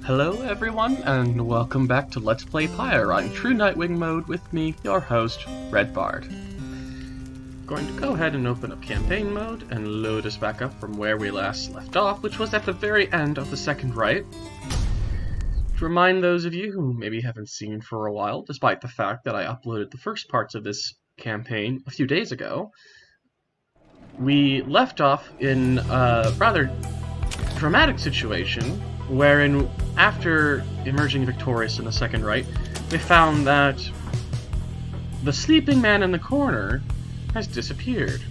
Hello everyone, and welcome back to Let's Play Pyre on True Nightwing Mode with me, your host, Red Bard. Going to go ahead and open up campaign mode and load us back up from where we last left off, which was at the very end of the second right. To remind those of you who maybe haven't seen for a while, despite the fact that I uploaded the first parts of this campaign a few days ago, we left off in a rather dramatic situation wherein, after emerging victorious in the second right, we found that the sleeping man in the corner has disappeared.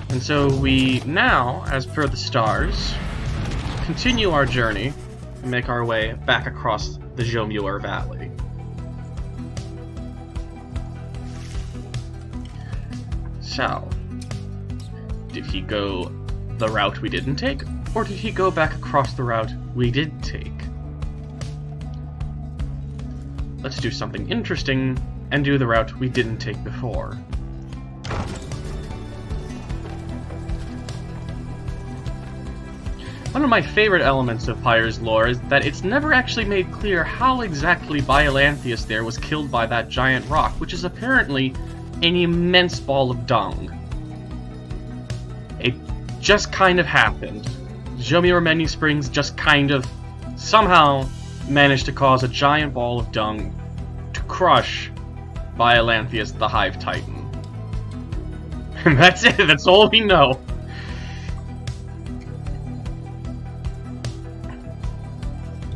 And so we now, as per the stars, continue our journey and make our way back across the Jomuir Valley. So, did he go the route we didn't take? Or did he go back across the route we did take? Let's do something interesting and do the route we didn't take before. One of my favorite elements of Pyre's lore is that it's never actually made clear how exactly Biolanthius there was killed by that giant rock, which is apparently an immense ball of dung. It just kind of happened. Jomuir Many Springs just kind of somehow managed to cause a giant ball of dung to crush Biolanthius the Hive Titan. And that's it, that's all we know.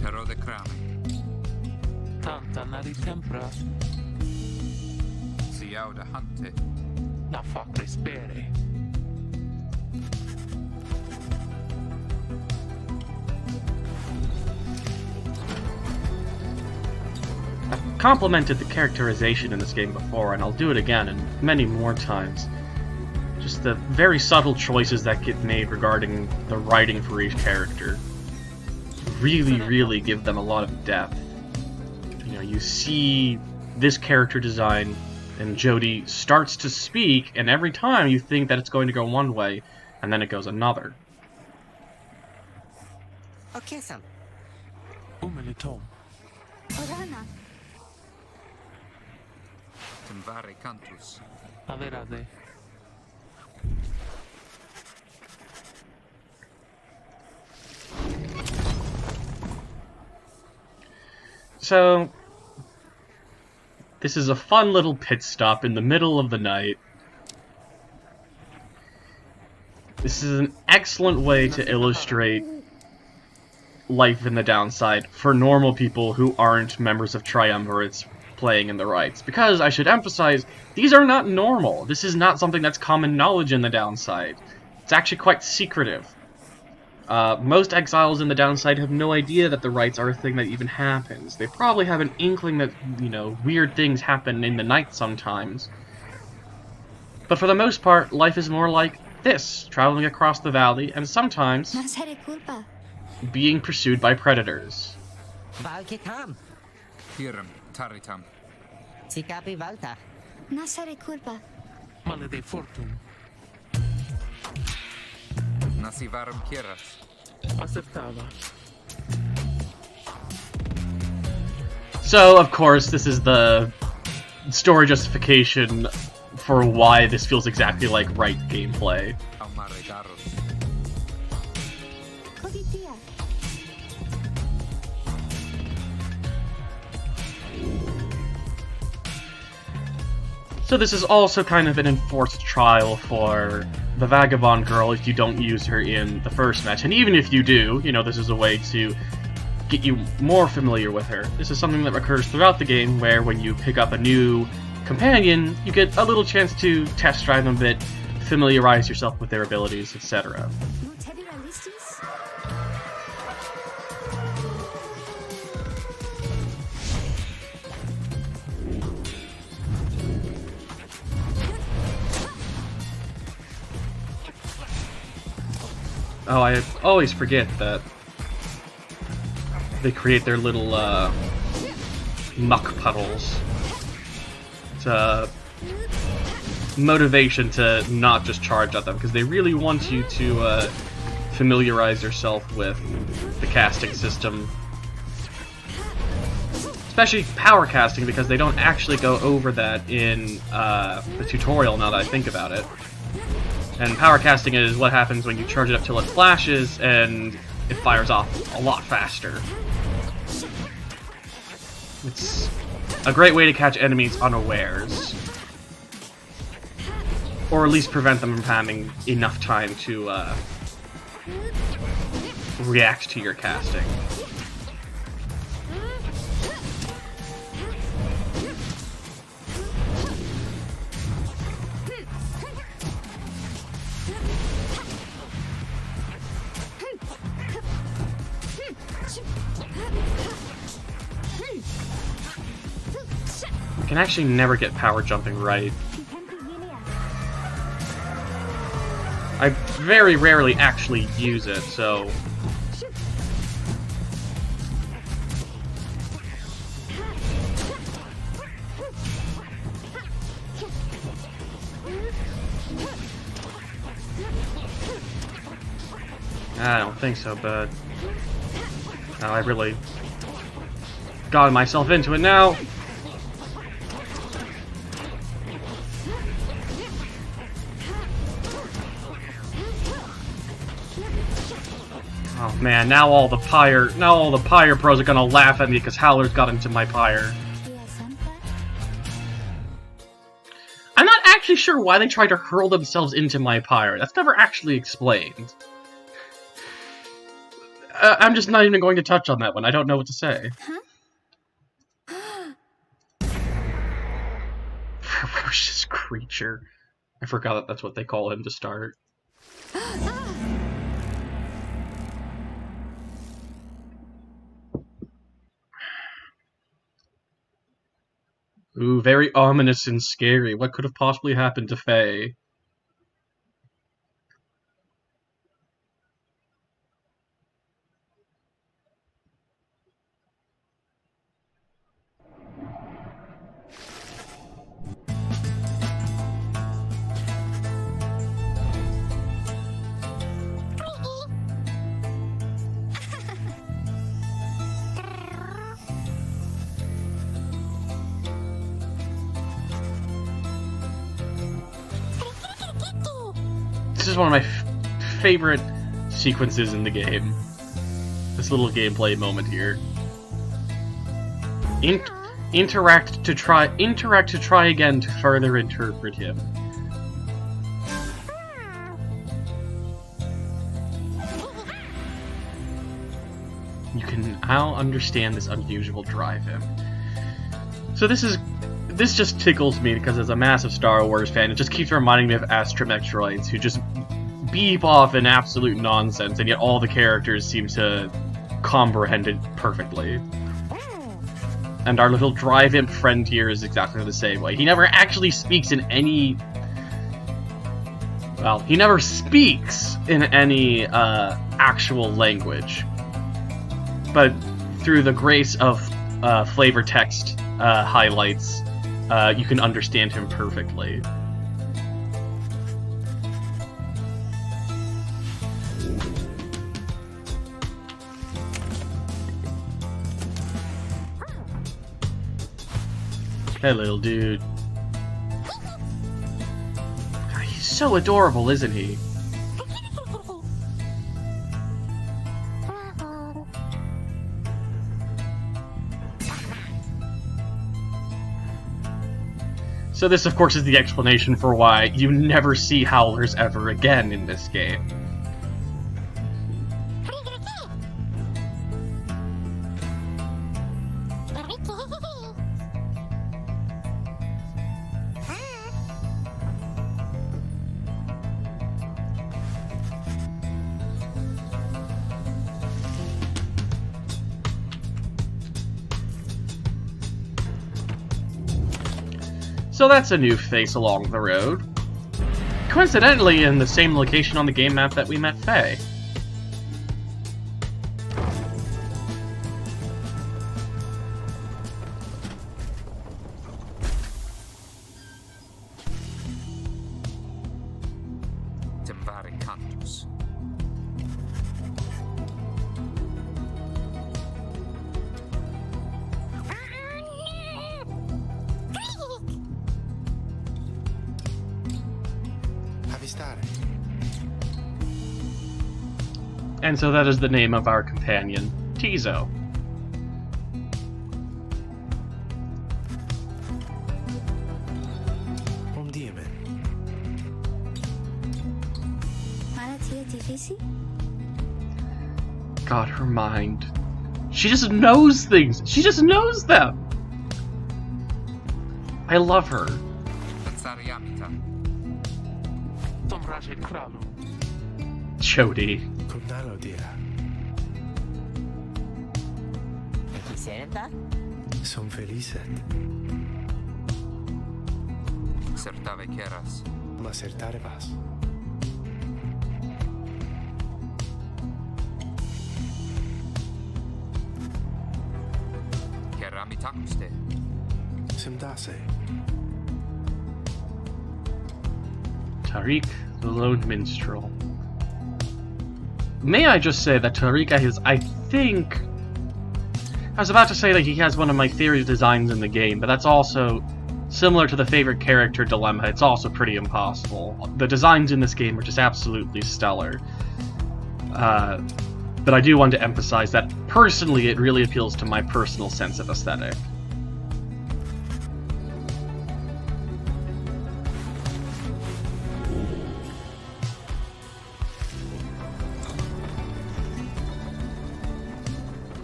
Però de crame. Tanta nari tempra, Si auda hunte. la fa crespere. I've complimented the characterization in this game before, and I'll do it again and many more times. Just the very subtle choices that get made regarding the writing for each character really give them a lot of depth. You know, you see this character design, and Jody starts to speak, and every time you think that it's going to go one way, and then it goes another. Okay, Sam. Umilitom. Orana. Temvare cantus. Averade. So, this is a fun little pit stop in the middle of the night. This is an excellent way to illustrate life in the downside for normal people who aren't members of triumvirates playing in the rights. Because, I should emphasize, these are not normal. This is not something that's common knowledge in the downside. It's actually quite secretive. Most exiles in the downside have no idea that the rights are a thing that even happens. They probably have an inkling that, you know, weird things happen in the night sometimes. But for the most part, life is more like this, traveling across the valley, and sometimes being pursued by predators. Valkitam. Hiram taritam. Sikapi Valta. Nasare culpa. Malede fortum. Nasivarum kieras. Acceptava. So, of course, this is the story justification for why this feels exactly like right gameplay. Aumare daros. Coditia. So this is also kind of an enforced trial for the Vagabond Girl if you don't use her in the first match. And even if you do, you know, this is a way to get you more familiar with her. This is something that occurs throughout the game where when you pick up a new companion, you get a little chance to test drive them a bit, familiarize yourself with their abilities, etc. Oh, I always forget that they create their little muck puddles. It's motivation to not just charge at them, because they really want you to familiarize yourself with the casting system. Especially power casting, because they don't actually go over that in the tutorial, now that I think about it. And power casting is what happens when you charge it up till it flashes, and it fires off a lot faster. It's a great way to catch enemies unawares. Or at least prevent them from having enough time to react to your casting. I can actually never get power jumping right. I very rarely actually use it, so... I don't think so, but... Oh, I really got myself into it now. Oh man, now all the Pyre pros are gonna laugh at me because Howler's got into my Pyre. I'm not actually sure why they tried to hurl themselves into my Pyre. That's never actually explained. I'm just not even going to touch on that one. I don't know what to say. Ferocious creature. I forgot that that's what they call him to start. Ooh, very ominous and scary. What could have possibly happened to Faye? This is one of my favorite sequences in the game. This little gameplay moment here. Interact to try again to further interpret him. You can now understand this unusual drive him. So this just tickles me because as a massive Star Wars fan, it just keeps reminding me of astromech droids who just beep off in absolute nonsense, and yet all the characters seem to comprehend it perfectly. And our little drive imp friend here is exactly the same way. He never actually speaks in any... Well, he never speaks in any actual language. But through the grace of flavor text highlights, you can understand him perfectly. Hey, little dude. God, he's so adorable, isn't he? So this, of course, is the explanation for why you never see Howlers ever again in this game. So that's a new face along the road. Coincidentally, in the same location on the game map that we met Faye. And so that is the name of our companion, Tizo. Para ti è difficile? God, her mind. She just knows things! She just knows them! I love her. Tsariamita. Tom Raje Kralu. Chody. Kundalo dira. E chi serta? Son felice. Certave keras. Ma acertare vas. Keramitakuste. Simdase. Tariq, the Lone Minstrel. May I just say that Tariq is, I think... I was about to say that he has one of my favorite designs in the game, but that's also similar to the favorite character dilemma. It's also pretty impossible. The designs in this game are just absolutely stellar. But I do want to emphasize that, personally, it really appeals to my personal sense of aesthetic.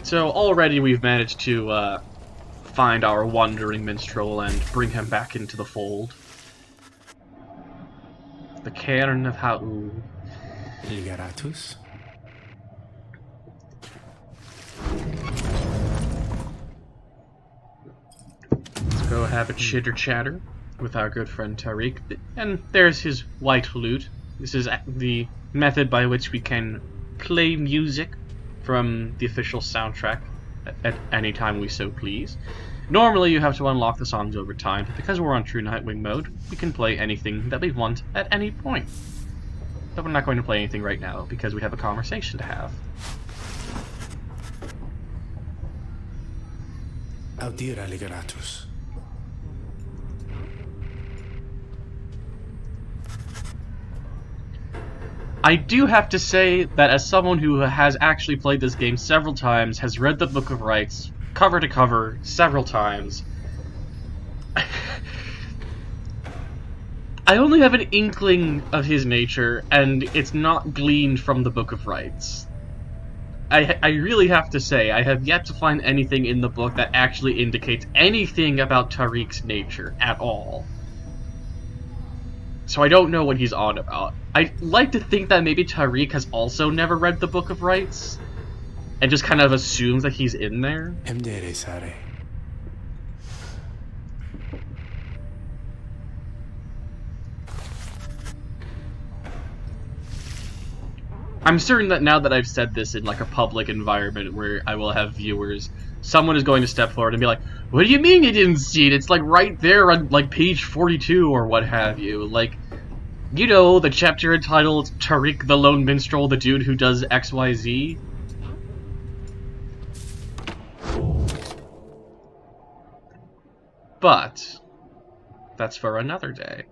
So already we've managed to find our wandering minstrel and bring him back into the fold. The Cairn of Ha'ul. Ligaratus. Let's go have a chitter chatter with our good friend Tariq. And there's his white lute. This is the method by which we can play music from the official soundtrack at any time we so please. Normally you have to unlock the songs over time, but because we're on True Nightwing Mode, we can play anything that we want at any point. But we're not going to play anything right now, because we have a conversation to have. Audira ligaratus. I do have to say that as someone who has actually played this game several times, has read the Book of Rites, cover to cover, several times, I only have an inkling of his nature, and it's not gleaned from the Book of Rites. I really have to say, I have yet to find anything in the book that actually indicates anything about Tariq's nature at all. So I don't know what he's on about. I'd like to think that maybe Tariq has also never read the Book of Rites, and just kind of assumes that he's in there. Emdere sare. I'm certain that now that I've said this in like a public environment where I will have viewers, someone is going to step forward and be like, "What do you mean you didn't see it? It's like right there on like page 42 or what have you." Like, you know, the chapter entitled Tariq the Lone Minstrel, the dude who does XYZ. But that's for another day.